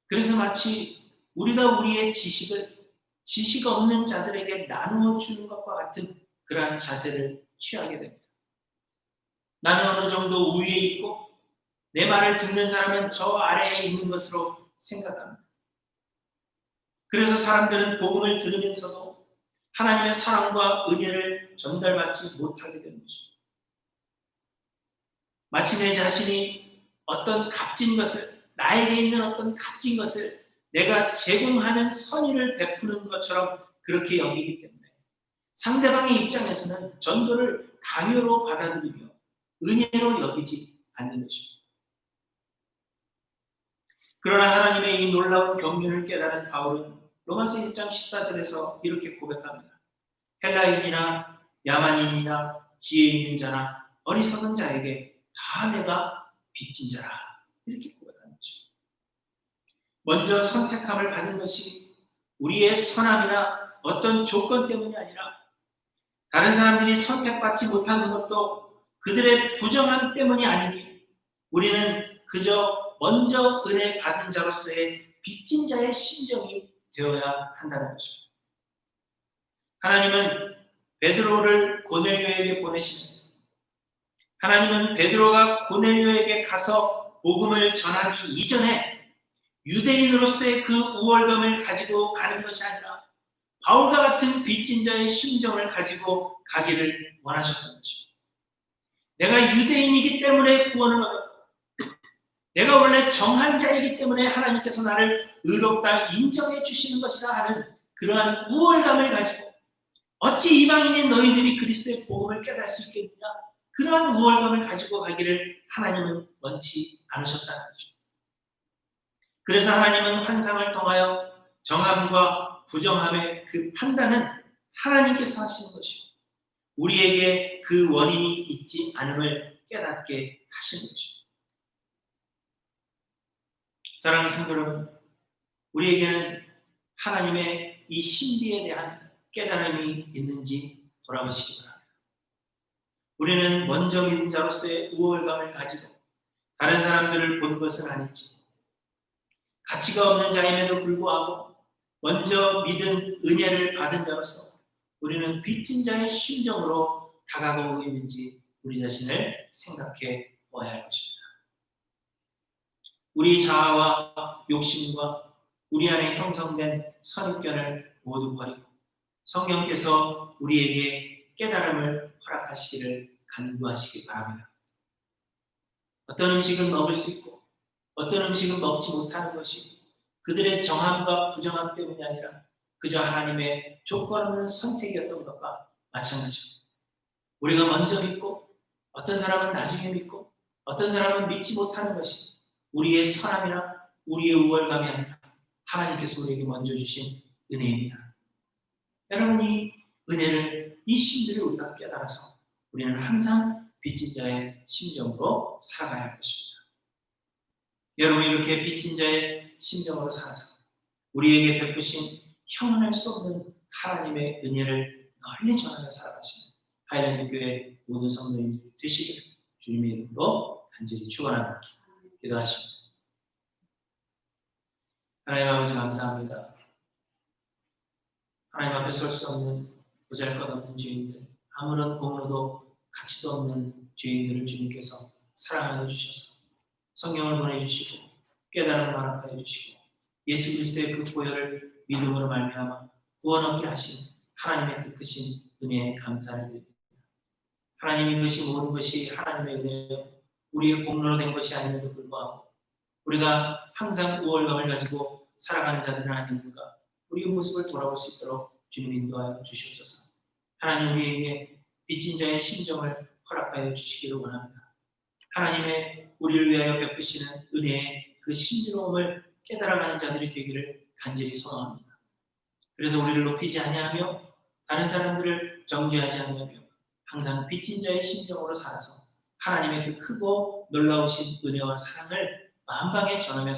그래서 마치 우리가 우리의 지식 없는 자들에게 나누어 주는 것과 같은 그러한 자세를 취하게 됩니다. 나는 어느 정도 우위에 있고 내 말을 듣는 사람은 저 아래에 있는 것으로 생각합니다. 그래서 사람들은 복음을 들으면서도 하나님의 사랑과 은혜를 전달받지 못하게 되는 것입니다. 마치 내 자신이 어떤 값진 것을, 나에게 있는 어떤 값진 것을 내가 제공하는 선의를 베푸는 것처럼 그렇게 여기기 때문에 상대방의 입장에서는 전도를 강요로 받아들이며 은혜로 여기지 않는 것입니다. 그러나 하나님의 이 놀라운 경륜을 깨달은 바울은 로마서 1장 14절에서 이렇게 고백합니다. 헬라인이나 야만인이나 지혜 있는 자나 어리석은 자에게 다 내가 빚진 자라. 이렇게 고백하는 거죠. 먼저 선택함을 받은 것이 우리의 선함이나 어떤 조건 때문이 아니라 다른 사람들이 선택받지 못하는 것도 그들의 부정함 때문이 아니니 우리는 그저 먼저 은혜 받은 자로서의 빚진 자의 심정이 되어야 한다는 것입니다. 하나님은 베드로를 고넬료에게 보내시면서 하나님은 베드로가 고넬료에게 가서 복음을 전하기 이전에 유대인으로서의 그 우월감을 가지고 가는 것이 아니라 바울과 같은 빚진 자의 심정을 가지고 가기를 원하셨던 것입니다. 내가 유대인이기 때문에 구원을 얻었고 내가 원래 정한 자이기 때문에 하나님께서 나를 의롭다 인정해 주시는 것이라 하는 그러한 우월감을 가지고 어찌 이방인인 너희들이 그리스도의 복음을 깨달을 수 있겠느냐, 그러한 우월감을 가지고 가기를 하나님은 원치 않으셨다는 거죠. 그래서 하나님은 환상을 통하여 정함과 부정함의 그 판단은 하나님께서 하시는 것이고 우리에게 그 원인이 있지 않음을 깨닫게 하시는 것입니다. 사랑하는 성도 여러분, 우리에게는 하나님의 이 신비에 대한 깨달음이 있는지 돌아보시기 바랍니다. 우리는 먼저 믿은 자로서의 우월감을 가지고 다른 사람들을 본 것은 아닌지, 가치가 없는 자임에도 불구하고 먼저 믿은 은혜를 받은 자로서 우리는 빚진 자의 심정으로 다가가고 있는지 우리 자신을 생각해 보아야 할 것입니다. 우리 자아와 욕심과 우리 안에 형성된 선입견을 모두 버리고 성령께서 우리에게 깨달음을 허락하시기를 간구하시기 바랍니다. 어떤 음식은 먹을 수 있고 어떤 음식은 먹지 못하는 것이 그들의 정함과 부정함 때문이 아니라 그저 하나님의 조건 없는 선택이었던 것과 마찬가지입니다. 우리가 먼저 믿고 어떤 사람은 나중에 믿고 어떤 사람은 믿지 못하는 것이 우리의 선함이나 우리의 우월감이 아니라 하나님께서 우리에게 먼저 주신 은혜입니다. 여러분, 이 은혜를, 이 신비를 우리가 깨달아서 우리는 항상 빚진 자의 심정으로 살아가야 할 것입니다. 여러분, 이렇게 빚진 자의 심정으로 살아서 우리에게 베푸신 형언할 수 없는 하나님의 은혜를 널리 전하며 살아가시는 하이랜드 교회 모든 성도님들 되시기를 주님의 이름으로 간절히 축원합니다. 기도하십니다. 하나님 아버지 감사합니다. 하나님 앞에 설 수 없는 보잘것없는 죄인들, 아무런 공로도 가치도 없는 죄인들을 주님께서 사랑하여 주셔서 성령을 보내주시고 깨달음을 허락하여 주시고 예수 그리스도의 그 보혈을 믿음으로 말미암아 구원 얻게 하신 하나님의 그 크신 은혜에 감사를 드립니다. 하나님, 이것이 모든 것이 하나님의 은혜요 우리의 공로로 된 것이 아님에도 불구하고 우리가 항상 우월감을 가지고 살아가는 자들은 아닌가, 우리의 모습을 돌아볼 수 있도록 주님 인도하여 주시옵소서. 하나님, 우리에게 빚진 자의 심정을 허락하여 주시기를 원합니다. 하나님의 우리를 위하여 베푸시는 은혜의 그 신비로움을 깨달아가는 자들이 되기를 간절히 소망합니다. 그래서 우리를 높이지 아니하며 다른 사람들을 정죄하지 아니하며 항상 빚진 자의 심정으로 살아서 하나님의 그 크고 놀라우신 은혜와 사랑을 만방에 전하며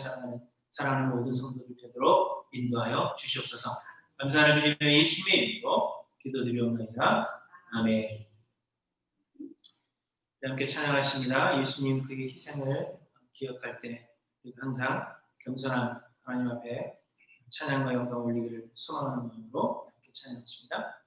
살아가는 모든 성도들 되도록 인도하여 주시옵소서. 감사를 드리며 예수님의 이름으로 기도드리옵나이다. 아멘. 함께 찬양하십니다. 예수님 그의 희생을 기억할 때 항상 겸손한 하나님 앞에 찬양과 영광 올리기를 소망하는 마음으로 함께 찬양하십니다.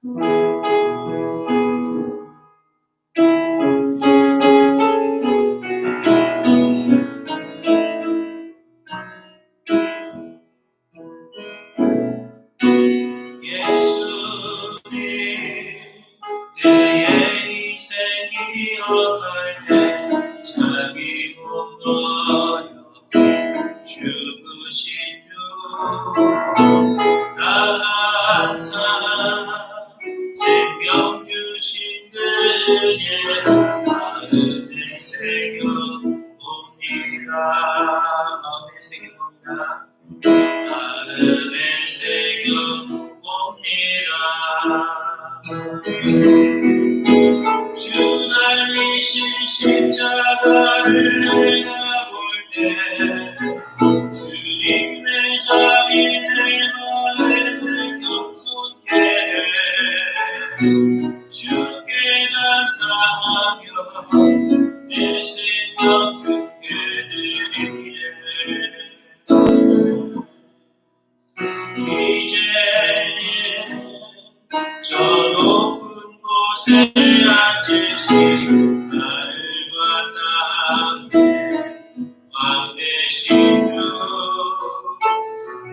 주 날리신 십자가를 내가 볼 때 주님의 자비 내 마음을 겸손케 해 주께 감사하며 내 생명 주께 드리네. 이제는 저 높은 곳에 앉으신 하늘과 땅에 왕 되신 주,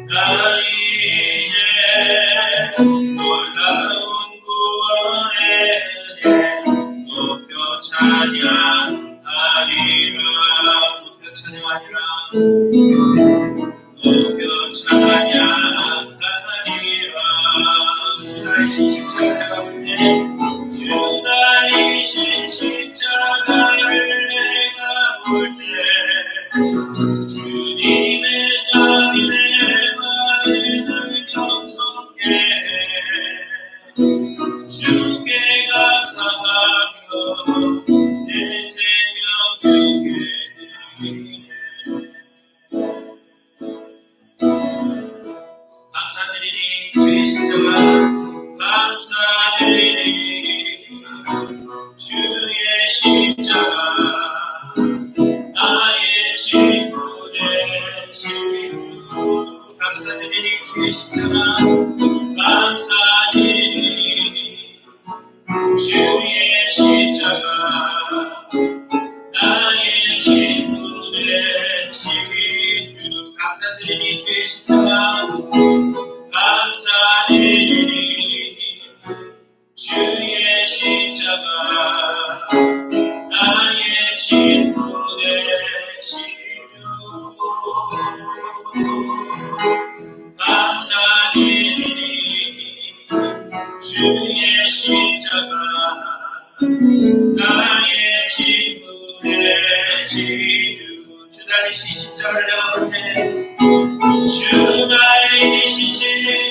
나 이제 놀라운 구원의 은혜 높여 찬양하리라. 높여 찬양하리라. 높여 찬양하리라. 주 날리신 십자가를 내가 볼 때 주 날리신 십자가를 내가 볼 때 주님의 자비 내 마음을 겸손케 해 주께 감사하며 내 생명 주께 드리네. 감사드리니 주의 십자가 감사드리니 주의 십자가 나의 친구 되신 주. 감사드리니 주의 십자가 감사드리니 주의 십자가 나의 친구 되신 달리신 십자가를 내가 볼 때, 주 달리신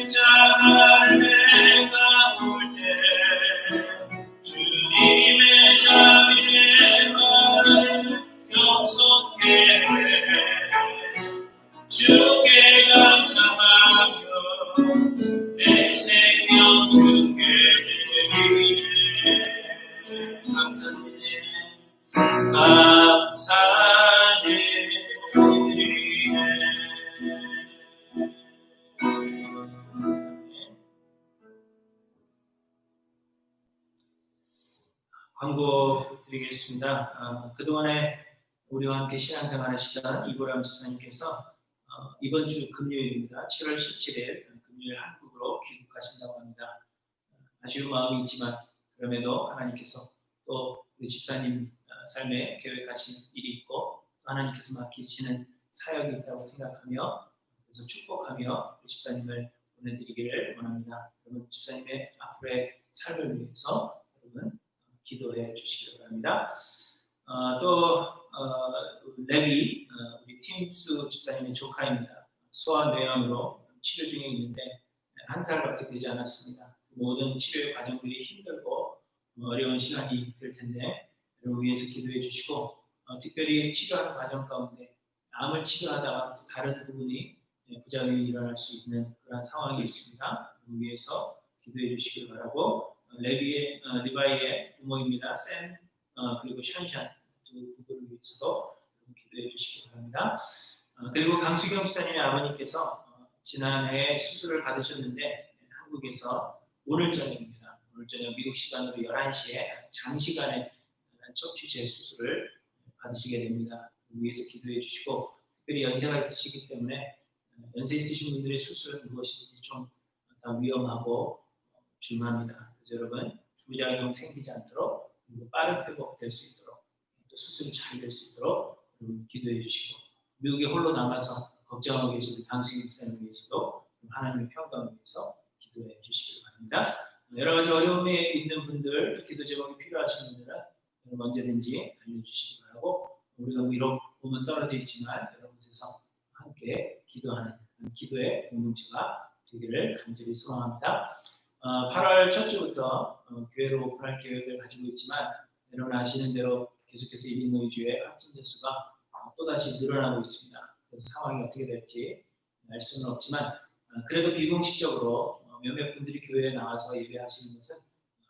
십자가를 내가 볼 때, 주님의 자비의 말을 경속해 주께 감사하며 내 생명 주께 드리네. 감사드리네. 광고 드리겠습니다. 그동안에 우리와 함께 신앙생활 하시던 이보람 집사님께서 이번 주 금요일입니다. 7월 17일 금요일 한국으로 귀국하신다고 합니다. 아쉬운 마음이 있지만 그럼에도 하나님께서 또 우리 집사님 삶에 계획하신 일이 있고 하나님께서 맡기시는 사역이 있다고 생각하며 그래서 축복하며 우리 집사님을 보내드리기를 원합니다. 여러분 집사님의 앞으로의 삶을 위해서 여러분 기도해 주시기 바랍니다. 레위 우리 팀수 집사님의 조카입니다. 소아뇌암으로 치료 중에 있는데 1살밖에 되지 않았습니다. 모든 치료의 과정들이 힘들고 어려운 시간이 될 텐데 여러분 위해서 기도해 주시고 특별히 치료하는 과정 가운데 암을 치료하다가 또 다른 부분이 부작용이 일어날 수 있는 그런 상황이 있습니다. 위해서 기도해 주시길 바라고 리바이의 부모입니다. 샘 그리고 션샨 두 부부를 위해서도 기도해 주시기 바랍니다. 그리고 강수경 목사님의 아버님께서 지난해 수술을 받으셨는데 한국에서 오늘 저녁입니다. 오늘 저녁 미국 시간으로 11시에 장시간의 척추 재수술을 받으시게 됩니다. 위해서 기도해 주시고 특별히 연세가 있으시기 때문에 연세 있으신 분들의 수술은 무엇인지 좀 다 위험하고 중요합니다. 그래서 여러분 부작용 생기지 않도록 그리고 빠른 회복될 수 있도록 또 수술이 잘 될 수 있도록 기도해 주시고 미국에 홀로 남아서 걱정하고 계시는 강수희 목사님 위해서도 하나님의 평강을 위해서 기도해 주시기 바랍니다. 여러 가지 어려움에 있는 분들, 기도 제목이 필요하신 분들은 언제든지 알려주시기 바라고 우리가 위로 보면 떨어져 있지만 여러 곳에서 함께 기도하는 기도의 공동체가 되기를 간절히 소망합니다. 8월 첫 주부터 교회로 오픈할 계획을 가지고 있지만 여러분 아시는 대로 계속해서 일리노이 주의 확진자 수가 또다시 늘어나고 있습니다. 그래서 상황이 어떻게 될지 알 수는 없지만 그래도 비공식적으로 몇몇 분들이 교회에 나와서 예배하시는 것은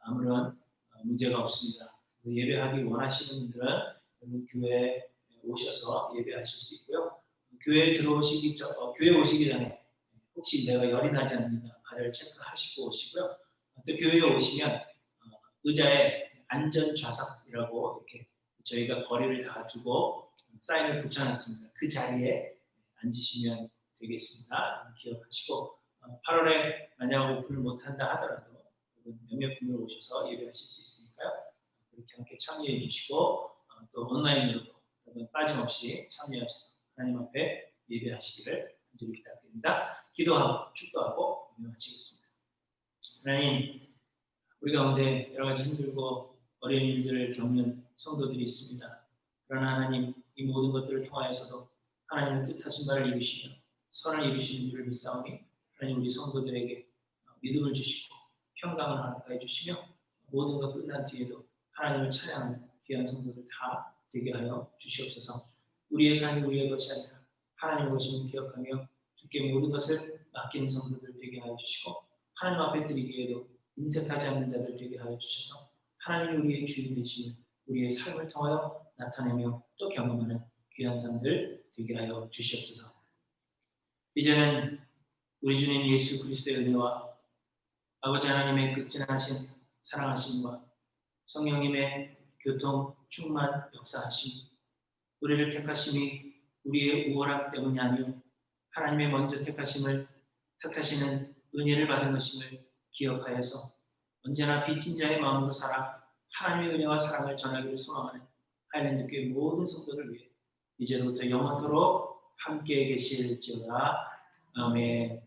아무런 문제가 없습니다. 예배하기 원하시는 분들은 교회에 오셔서 예배하실 수 있고요. 교회에 오시기 전에 혹시 내가 열이 나지 않는가 발열 체크하시고 오시고요. 또 교회에 오시면 의자에 안전 좌석이라고 이렇게 저희가 거리를 다 두고 사인을 붙여놨습니다. 그 자리에 앉으시면 되겠습니다. 기억하시고 8월에 만약 오픈을 못한다 하더라도 몇몇 분들 오셔서 예배하실 수 있으니까요. 그렇게 함께 참여해 주시고 또 온라인으로도 빠짐없이 참여하셔서 하나님 앞에 예배하시기를 간절히 부탁드립니다. 기도하고 축도하고 마치겠습니다. 하나님, 우리 가운데 여러 가지 힘들고 어려운 일들을 겪는 성도들이 있습니다. 그러나 하나님, 이 모든 것들을 통하여서도 하나님의 뜻하신 바를 이루시며 선을 이루시는 줄을 믿사오니 하나님 우리 성도들에게 믿음을 주시고 평강을 허락하여 주시며 모든 것 끝난 뒤에도 하나님을 찬양하는 귀한 성도들 다 되게 하여 주시옵소서. 우리의 삶이 우리의 것이 아니라 하나님의 것임을 기억하며 주께 모든 것을 맡기는 성도들 되게 하여 주시고 하나님 앞에 드리기에도 인색하지 않는 자들 되게 하여 주셔서 하나님이 우리의 주인 되시는 우리의 삶을 통하여 나타내며 또 경험하는 귀한 삶들 되게 하여 주시옵소서. 이제는 우리 주님 예수 그리스도의 은혜와 아버지 하나님의 극진하신 사랑하심과 성령님의 교통 충만 역사하심, 우리를 택하심이 우리의 우월함 때문이 아니요 하나님의 먼저 택하시는 은혜를 받은 것임을 기억하여서 언제나 빚진 자의 마음으로 살아 하나님의 은혜와 사랑을 전하기를 소망하는 하이랜드 교회 모든 성도를 위해 이제부터 영원토록 함께 계실지어다. 아멘.